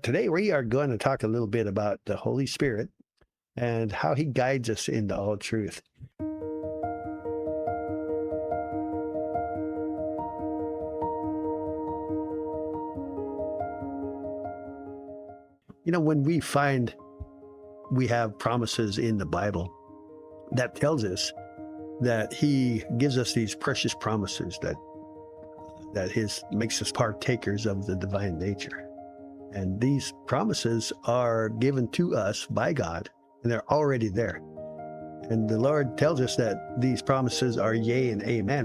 Today we are going to talk a little bit about the Holy Spirit and how he guides us into all truth. When we find we have promises in the Bible, that tells us that he gives us these precious promises that his makes us partakers of the divine nature. And these promises are given to us by God, and they're already there. And the Lord tells us that these promises are yea and amen.